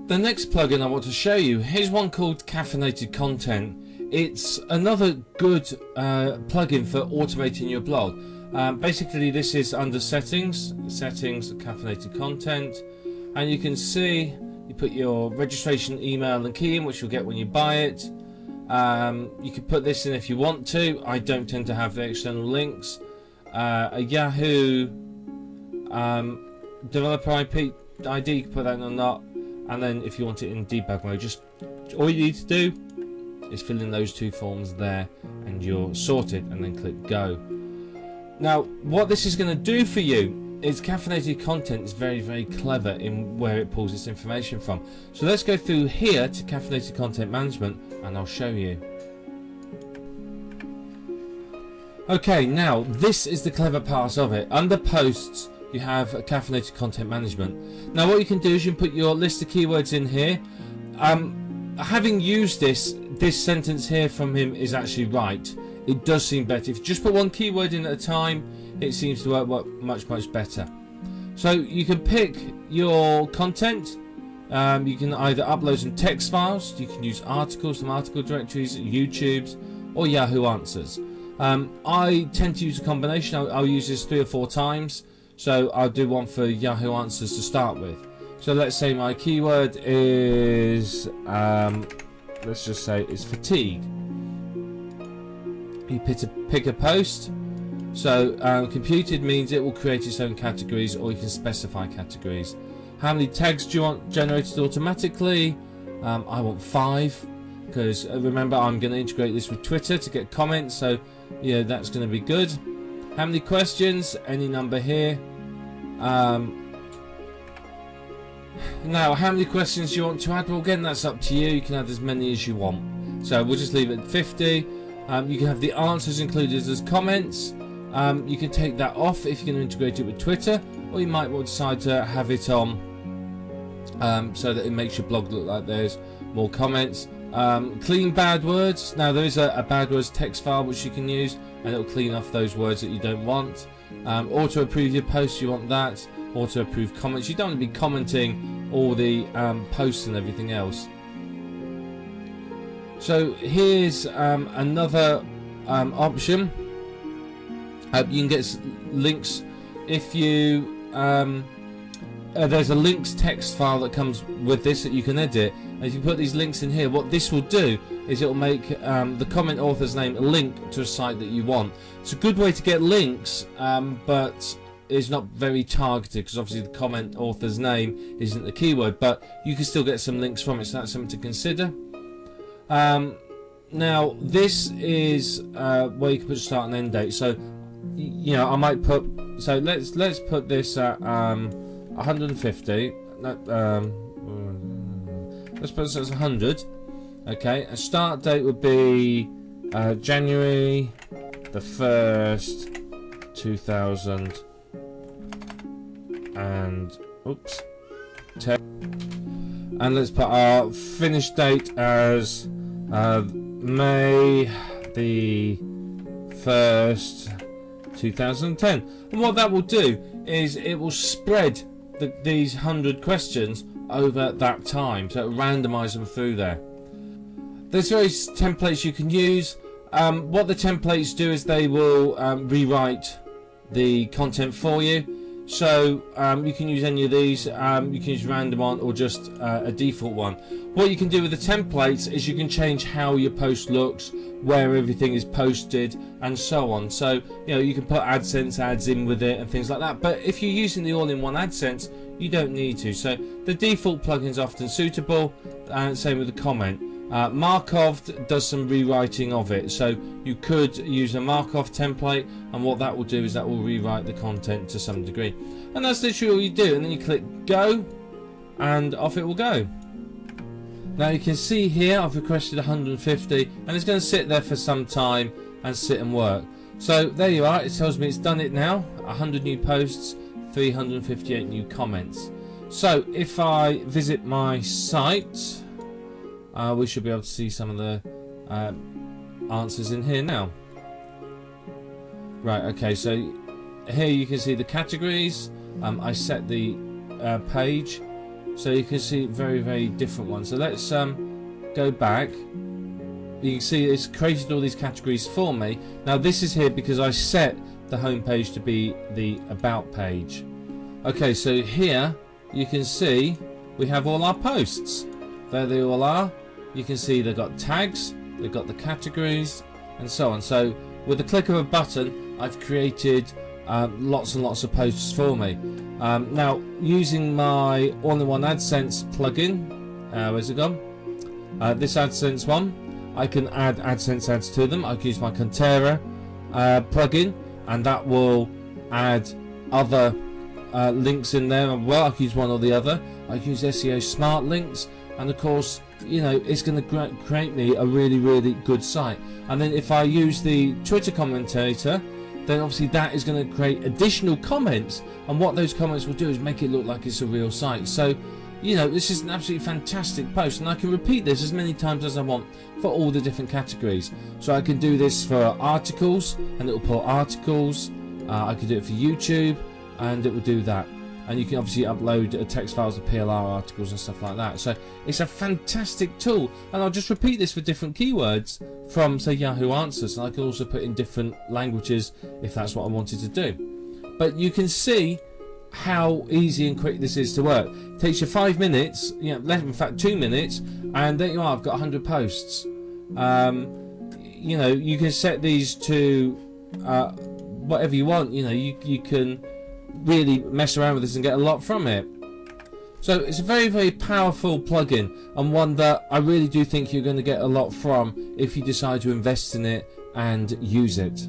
The next plugin I want to show you, here's one called Caffeinated Content. It's another good plugin for automating your blog. Basically this is under settings, caffeinated content, and you can see you put your registration email and key in, which you'll get when you buy it. You can put this in if you want to. I don't tend to have the external links. A Yahoo developer ID, you can put that in or not, and then if you want it in debug mode, just all you need to do is fill in those two forms there and you're sorted, and then click go. Now what this is going to do for you is caffeinated content is very clever in where it pulls its information from. So let's go through here to caffeinated content management and I'll show you. Okay, now this is the clever part of it. Under posts you have caffeinated content management. Now what you can do is you can put your list of keywords in here. Having used this sentence here from him is actually right. It does seem better. If you just put one keyword in at a time, it seems to work much better. So you can pick your content. You can either upload some text files, you can use articles, some article directories, YouTube's, or Yahoo Answers. I tend to use a combination. I'll use this 3 or 4 times. So I'll do one for Yahoo Answers to start with. So let's say my keyword is, let's just say it's fatigue. You pick a post. So computed means it will create its own categories, or you can specify categories. How many tags do you want generated automatically? I want 5, because remember I'm going to integrate this with Twitter to get comments, so yeah, that's going to be good. How many questions? Any number here. Now how many questions do you want to add? Well, again, that's up to you. You can add as many as you want, so we'll just leave it at 50. You can have the answers included as comments. You can take that off if you're going to integrate it with Twitter, or you might decide to have it on so that it makes your blog look like there's more comments. Clean bad words. Now there is a bad words text file which you can use, and it will clean off those words that you don't want. Auto approve your posts, you want that. Auto approve comments, you don't want to be commenting all the posts and everything else. So here's another option. You can get links if you there's a links text file that comes with this that you can edit, and if you put these links in here, what this will do is it will make the comment author's name a link to a site that you want. It's a good way to get links, but it's not very targeted, because obviously the comment author's name isn't the keyword, but you can still get some links from it, so that's something to consider. Now this is where you can put start and end date. So you know, I might put, so let's put this at 150. Let's put this as 100. Okay, a start date would be January the 1st 2000 and oops 10. And let's put our finish date as May the 1st 2010. And what that will do is it will spread these 100 questions over that time, so it will randomize them through there. There's various templates you can use. What the templates do is they will rewrite the content for you. So you can use any of these. You can use random one or just a default one. What you can do with the templates is you can change how your post looks, where everything is posted, and so on. So you know, you can put AdSense ads in with it and things like that. But if you're using the all-in-one AdSense, you don't need to. So the default plugin is often suitable, and same with the comment. Markov does some rewriting of it, so you could use a Markov template, and what that will do is that will rewrite the content to some degree, and that's literally all you do. And then you click go, and off it will go. Now you can see here I've requested 150, and it's going to sit there for some time and sit and work. So there you are, it tells me it's done it now. 100 new posts, 358 new comments. So if I visit my site, we should be able to see some of the answers in here now. Right, okay, so here you can see the categories. I set the page So you can see very different ones. So let's go back. You can see it's created all these categories for me. Now this is here because I set the home page to be the about page. Okay, so here you can see we have all our posts. There they all are. You can see they've got tags, they've got the categories, and so on. So with the click of a button, I've created lots and lots of posts for me. Now using my all-in-one AdSense plugin, where's it gone? This AdSense one, I can add AdSense ads to them. I can use my Contera plugin, and that will add other links in there. Well, I can use one or the other. I can use SEO smart links, and of course, you know, it's going to create me a really good site. And then if I use the Twitter commentator, then obviously that is going to create additional comments, and what those comments will do is make it look like it's a real site. So, you know, this is an absolutely fantastic post, and I can repeat this as many times as I want for all the different categories. So I can do this for articles, and it will pull articles. I can do it for YouTube, and it will do that. And you can obviously upload text files of PLR articles and stuff like that. So it's a fantastic tool, and I'll just repeat this for different keywords from, say, Yahoo Answers, and I can also put in different languages if that's what I wanted to do. But you can see how easy and quick this is to work. It takes you 5 minutes, you know, in fact 2 minutes, and there you are. I've got 100 posts. You know, you can set these to whatever you want. You know, you can really mess around with this and get a lot from it. So it's a very powerful plugin, and one that I really do think you're going to get a lot from if you decide to invest in it and use it.